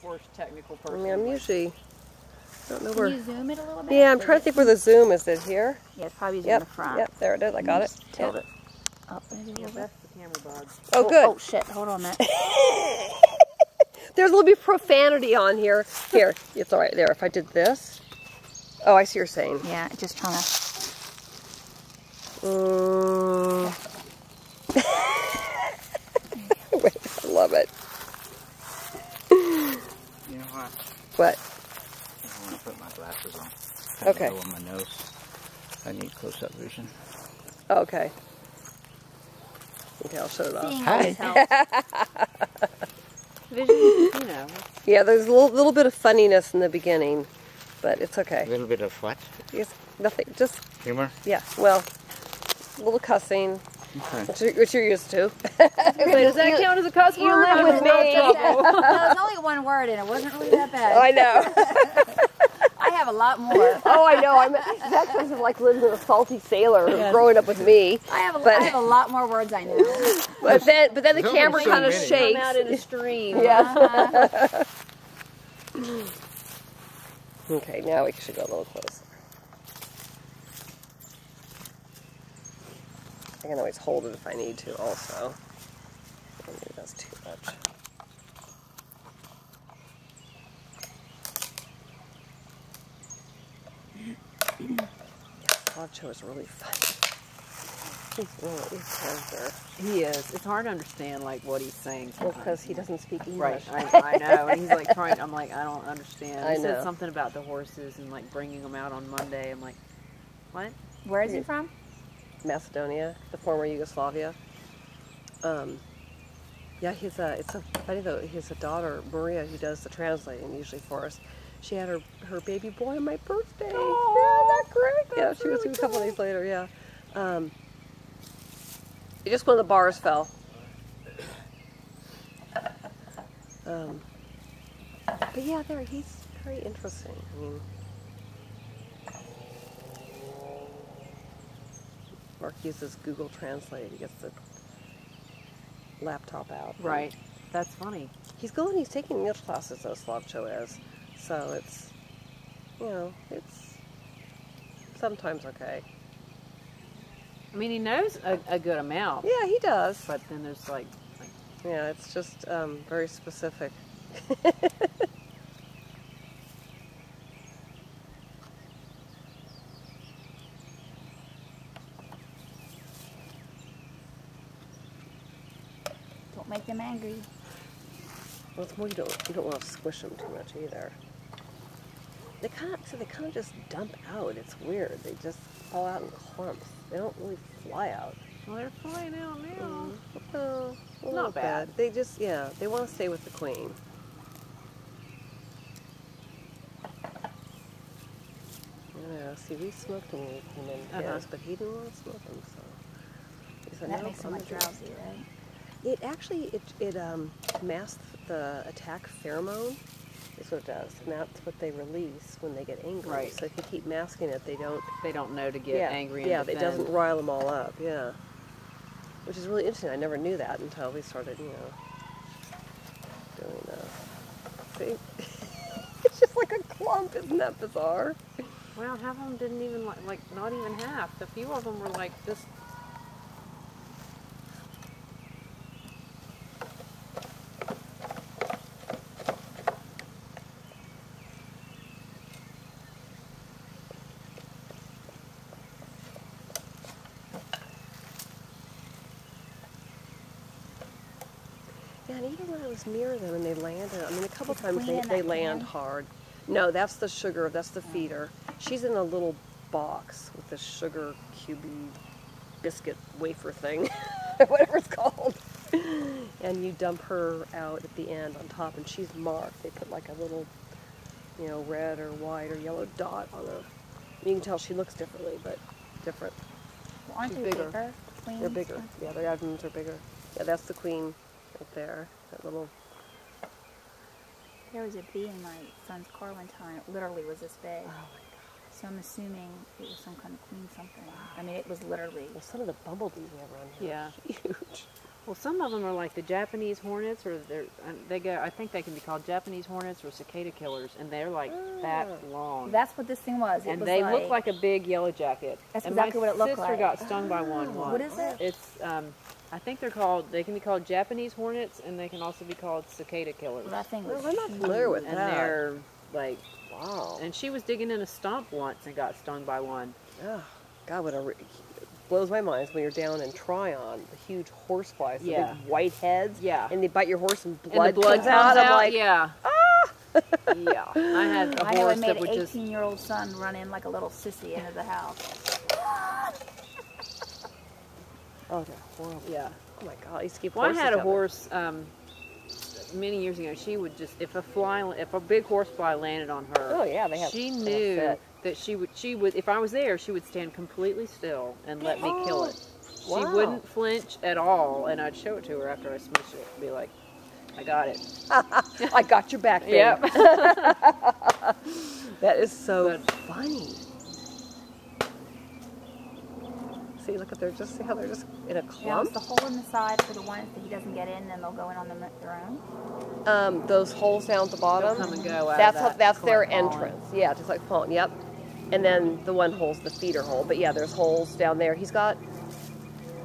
horse technical person. I mean, I'm usually, I don't know where. Can you zoom it a little bit? Yeah, I'm trying to think where the zoom is. It here? Yeah, it's probably in the front. Yep, there it is. I got it. Tilt it up maybe a little bit. That's the camera bug. Oh, good. Oh, shit. Hold on a minute. There's a little bit of profanity on here. Here, it's all right there. If I did this. Oh, I see what you're saying. Yeah, just trying to. Wait, I love it. You know what? What? I want to put my glasses on. Okay. Low on my nose. I need close-up vision. Okay. Okay, I'll shut it off. Seeing always helps. Vision, you know. Yeah, there's a little bit of funniness in the beginning, but it's okay. A little bit of what? It's nothing, just, Humor? yeah, well, a little cussing, Okay. which you're used to. Does that count as a cuss word? You live with me. No, there's only one word and it wasn't really that bad. I know. I have a lot more. Oh, I know. That's because of like living with a salty sailor growing up with me. I have a lot more words I know. But then the There's camera only so kind of many. shakes. Come out in a stream. Yeah. Okay, now we should go a little closer. I can always hold it if I need to also. Maybe that's too much. Slodcho is really funny. He's really a character. He is. It's hard to understand like what he's saying Well, sometimes. because he doesn't speak Right, English. I know. And he's like trying. I'm like, I don't understand. I He said know. something about the horses and like bringing them out on Monday. I'm like, what? Where is he from? Macedonia, the former Yugoslavia. Yeah, it's so funny though. He has a daughter, Maria, who does the translating usually for us. She had her baby boy on my birthday. Oh, yeah, isn't that great? Yeah, she was a couple days later. Yeah. Just when the bars fell. But yeah, he's very interesting. I mean, Mark uses Google Translate. He gets the laptop out. Right. That's funny. He's taking English classes, though, Slodcho is. So it's, it's sometimes okay. I mean, he knows a good amount. Yeah, he does. But then there's like Yeah, it's just very specific. Don't make them angry. Well, it's more you don't want to squish them too much either. They kind of just dump out. It's weird. They just fall out in clumps. They don't really fly out. well, they're flying out now. No, a little Not bad. They just, they want to stay with the queen. Yeah, see, we smoked them when we came in his, but he didn't want to smoke them, so he said, That "No, makes him I'm like good." drowsy, right? It actually masks the attack pheromone. Is what it does, and that's what they release when they get angry. Right. So if you keep masking it, they don't. They don't know to get angry and Yeah, it defend. doesn't rile them all up. Yeah, which is really interesting. I never knew that until we started, doing that. See, it's just like a clump. Isn't that bizarre? Well, half of them didn't even like not even half. A few of them were like this. Yeah, and even when I was near them and they landed, I mean, a couple Is times Queen in they that land can? hard. No, that's the sugar, that's the feeder. She's in a little box with this sugar cubey biscuit wafer thing, whatever it's called. And you dump her out at the end on top, and she's marked. They put like a little, red or white or yellow dot on her. You can tell she looks differently, but different. Well, aren't She's they bigger. bigger? Queens? They're bigger. Yeah, their abdomens are bigger. Yeah, that's the queen right there. That little. There was a bee in my son's car one time. It literally was this big. Oh my god. So I'm assuming it was some kind of queen something. I mean, it was literally. Well, some of the bumblebees we have around here Yeah. are huge. Well, some of them are like the Japanese hornets, or I think they can be called Japanese hornets or cicada killers, and they're like that long. That's what this thing was. And they look like a big yellow jacket. That's and exactly what it looked my sister like. got stung by one once. What is it? It's, I think they can be called Japanese hornets, and they can also be called cicada killers. Well, that thing Well, was I'm not familiar with And that. they're like, Wow. and she was digging in a stump once and got stung by one. Oh, God, blows my mind is when you're down in Tryon, the huge horse flies, the Yeah. big white heads, Yeah. and they bite your horse and And blood, the blood comes out. I'm like, yeah. Yeah. I had a I horse never made that an would just 18-year-old son run in like a little sissy into the house. oh, they're horrible. yeah. Oh my God, I used to keep Well, I horses had a down there. horse many years ago. She would just, if a big horse fly landed on her, Oh yeah, they have. she they have knew fit. that she would, if I was there, she would stand completely still and let me kill it. She Wow. wouldn't flinch at all, and I'd show it to her after I smushed it and be like, I got it. I got your back, babe. Yep. That is so But- funny. See, look at see how they're just in a Now, is clump. the hole in the side for the ones that he doesn't get in, and they'll go in on their own? Those holes down at the bottom. They'll come and go out That's of that, that's their like pollen. entrance. Yeah, just like pollen. Yep. And then the one hole's the feeder hole. But yeah, there's holes down there. He's got.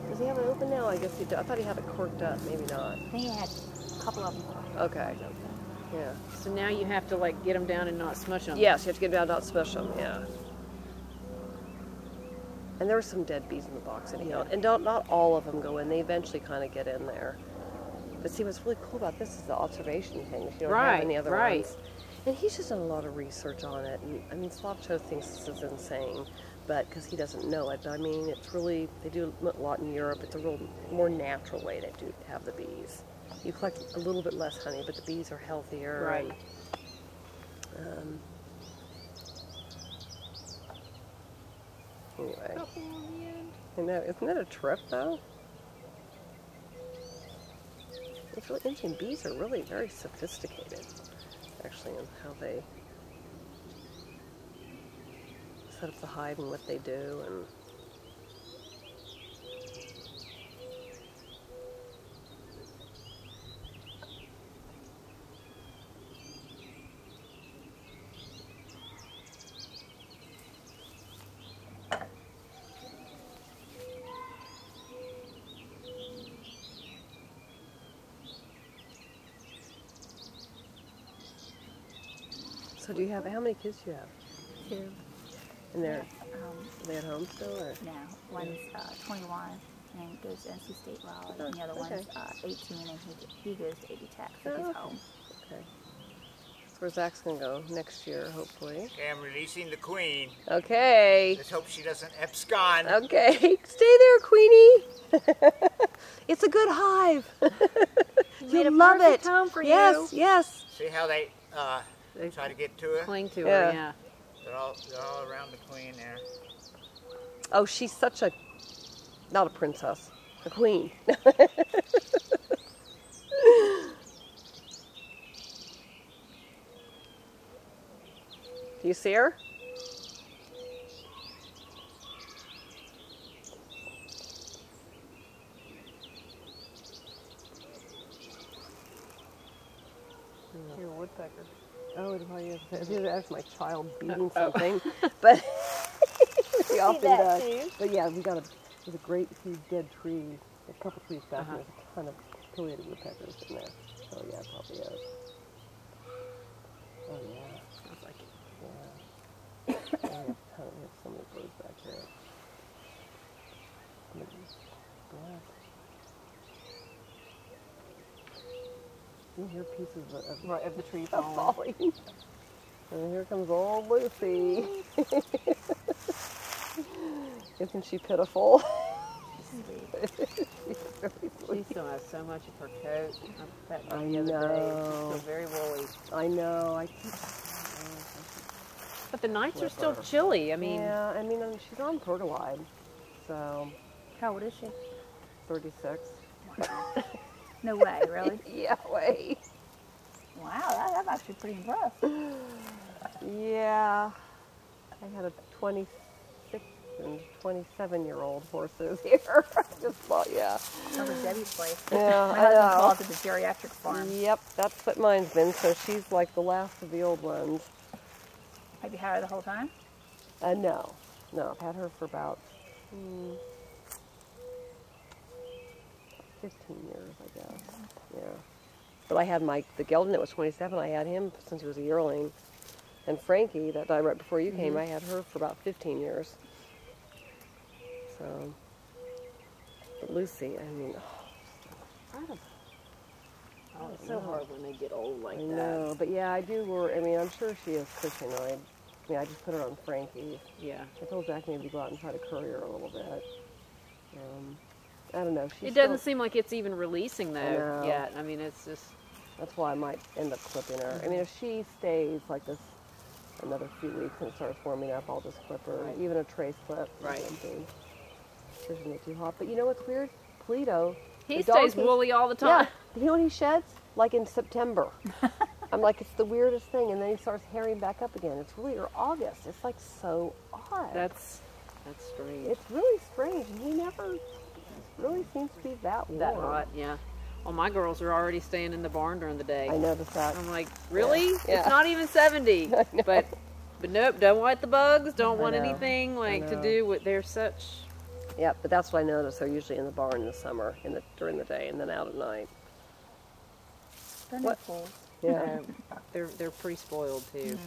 Does he have it open now? I guess he does. I thought he had it corked up. Maybe not. I think he had a couple of them. Okay. Yeah. So now you have to like get them down and not smush them. Yes, you have to get them down, not smush them. Yeah. And there were some dead bees in the box anyhow. And not all of them go in. They eventually kind of get in there. But see, what's really cool about this is the observation thing. If you don't have any other ones. And he's just done a lot of research on it. And I mean, Slavcho thinks this is insane, but because he doesn't know it. But I mean, it's really, they do a lot in Europe. It's a real more natural way to have the bees. You collect a little bit less honey, but the bees are healthier. Right. Anyway. I know, isn't it a trip though? It's really interesting. Bees are really very sophisticated, actually, in how they set up the hive and what they do. And so, do you have how many kids do you have? 2. And they're Um, are they at home still, or? no, one's 21 and goes to NC State Raleigh, and the other Okay. one's 18 and he goes to AD Tech, so he's okay. home. Okay. That's where Zach's gonna go next year, hopefully. Okay, I'm releasing the queen. Okay. Let's hope she doesn't abscond. Okay. Stay there, Queenie. It's a good hive. made a You'll love perfect it. home for yes, you. yes. See how they try to get to her? Cling to Yeah. her, yeah. They're all around the queen there. Oh, she's such a, not a princess, a queen. Do you see her? You're a woodpecker. Oh, that's my child beating Oh. something, but he often that does. too. But yeah, there's a great huge dead tree, a couple trees back, and there's a ton of pileated woodpeckers in there. So yeah, it probably is. Oh yeah, Sounds like it. yeah. We have so many birds back here. Yeah. You hear pieces Of the tree of falling. And here comes old Lucy. Isn't she pitiful? She still has so much of her coat. I pet her I the other day. know. She's still very woolly. I know. But the nights are still chilly. I mean, Yeah, I mean, she's on Pergolide, so How old is she? 36. No way, really? Yeah, way. Wow, that's actually pretty impressive. Yeah. I had a 26 and 27-year-old horses here. I just thought, yeah. Sounds like Debbie's place. Yeah, My I husband know. calls it the geriatric farm. Yep, that's what mine's been. So she's like the last of the old ones. Have you had her the whole time? No, I've had her for about 15 years, I guess. Yeah. But I had the gelding that was 27. I had him since he was a yearling. And Frankie, that died right before you came, I had her for about 15 years. So, but Lucy, I mean, Oh, it's so hard when they get old like I that. know. But yeah, I do worry. I mean, I'm sure she is cushion. I just put her on Frankie. Yeah. I told Zach maybe to go out and try to curry her a little bit. I don't know. It doesn't seem like it's even releasing though No. yet. I mean, it's just. That's why I might end up clipping her. I mean, if she stays like this another few weeks and starts warming up, I'll just clip her. Right. Even a trace clip. Right. Something. She doesn't get too hot. But you know what's weird? Pluto. He the stays donkey- woolly all the Yeah. time. You know when he sheds? Like in September. I'm like, it's the weirdest thing. And then he starts hairing back up again. It's really, or August. It's like so odd. That's strange. It's really strange. And he never really seems to be that warm. That hot, yeah. Well, my girls are already staying in the barn during the day. I noticed that. I'm like, really? Yeah. It's not even 70. I know. But nope, don't want the bugs, don't want know. anything like to know. do with, they're such. Yeah, but that's what I noticed. They're usually in the barn in the summer, during the day, and then out at night. They're What? no fools. Yeah. They're pretty spoiled too.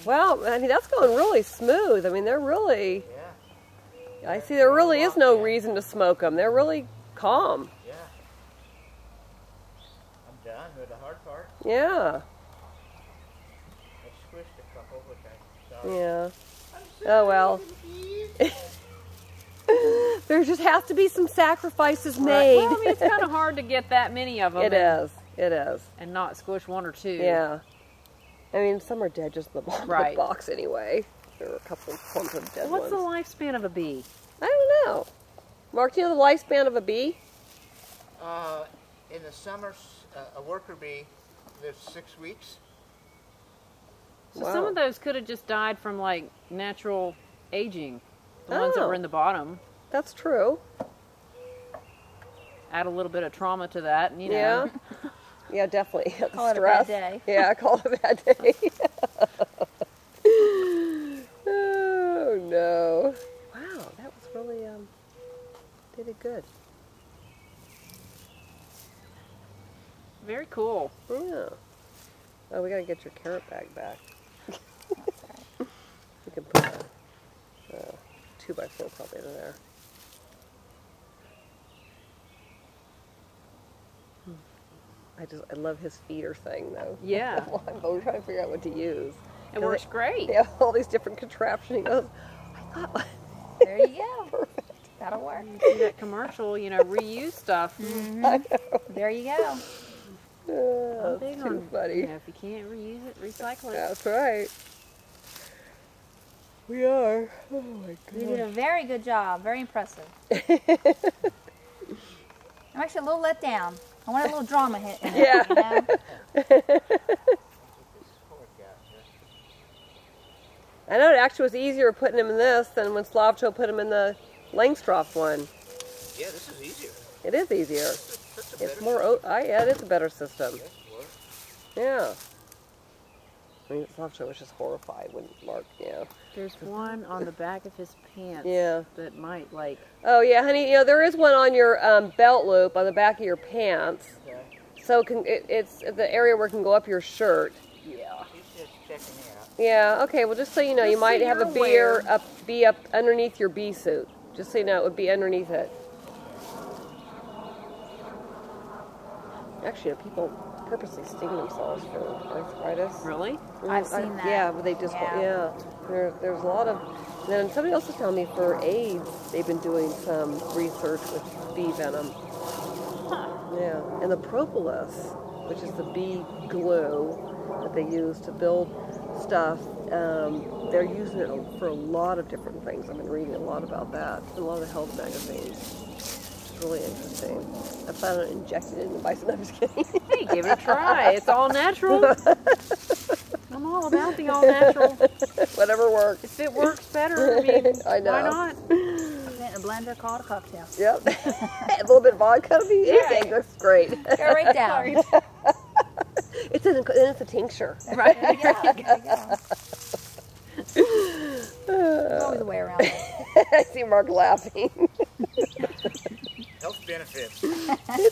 Well, I mean, that's going really smooth. I mean, they're really, Yeah. I see there really is no reason to smoke them. They're really calm. Yeah. I'm done with the hard part. Yeah. I squished a couple, which I saw. Yeah. Oh, well. There just has to be some sacrifices made. Well, I mean, it's kind of hard to get that many of them. It is. It is. And not squish one or two. Yeah. I mean, some are dead just in the bottom of Right. the box anyway. There are a couple of clumps of dead What's the ones. lifespan of a bee? I don't know. Mark, do you know the lifespan of a bee? In the summer, a worker bee lives 6 weeks. So some Wow. of those could have just died from like natural aging. The ones that Oh. were in the bottom. That's true. Add a little bit of trauma to that, and you know. Yeah. Yeah, definitely. Call it a Stress. bad day. Yeah, I call it a bad day. Oh no! Wow, that was really did it good. Very cool. Yeah. Oh, we gotta get your carrot bag back. We can put a 2x4 probably in there. I love his feeder thing though. Yeah. I'm always trying to figure out what to use. It works great. Yeah, all these different contraptions. He goes, I got one. There you go. Perfect. That'll work. In that commercial, you know, reuse stuff. There you go. Oh, I'm big that's too on, funny. you know, if you can't reuse it, recycle it. That's right. We are. Oh my You did a god. very good job. Very impressive. I'm actually a little let down. I want a little drama hit. in there, Yeah. You know? I know it actually was easier putting him in this than when Slavcho put him in the Langstroth one. Yeah, this is easier. It is easier. That's a It's better more, yeah, it is a better system. Yes, it was. Yeah. I mean, Slavcho was just horrified when Mark, yeah. There's one on the back of his pants Yeah. that might, like, Oh yeah, honey, you know, there is one on your belt loop on the back of your pants. Okay. So it's the area where it can go up your shirt. yeah. She's just checking me out. Yeah, okay, well just so you know, you Just so might have a you're bee up underneath your bee suit. Just so you know, it would be underneath it. Actually, you know, people purposely sting themselves for arthritis. Really? I've seen that. Yeah, but they just, Yeah. there's a lot of, and then somebody else was telling me for AIDS, they've been doing some research with bee venom. Yeah, and the propolis, which is the bee glue that they use to build stuff, they're using it for a lot of different things. I've been reading a lot about that in a lot of the health magazines. It's really interesting. I plan on injecting it in the bison. I'm just kidding. Hey, give it a try. It's all natural. I'm all about something all natural. Whatever works. If it works better, I mean, I know. why not? Put it in a blender, call it a cocktail. Yep. A little bit of vodka would be anything. That's great. Go right down. It's a tincture. Right. There you go. There you go. There's always a way around it. I see Mark laughing. Health benefits.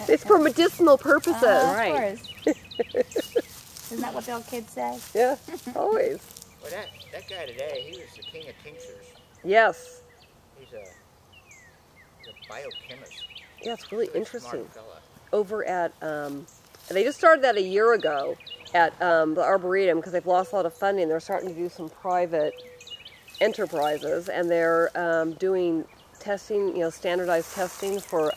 It's for medicinal purposes. Right. Of course. Isn't that what the old kids say? Yeah, always. Well, that guy today, he was the king of tinctures. Yes. He's a biochemist. Yeah, it's really Really interesting. smart fella. Over at, they just started that a year ago at the Arboretum because they've lost a lot of funding. They're starting to do some private enterprises, and they're doing testing, standardized testing for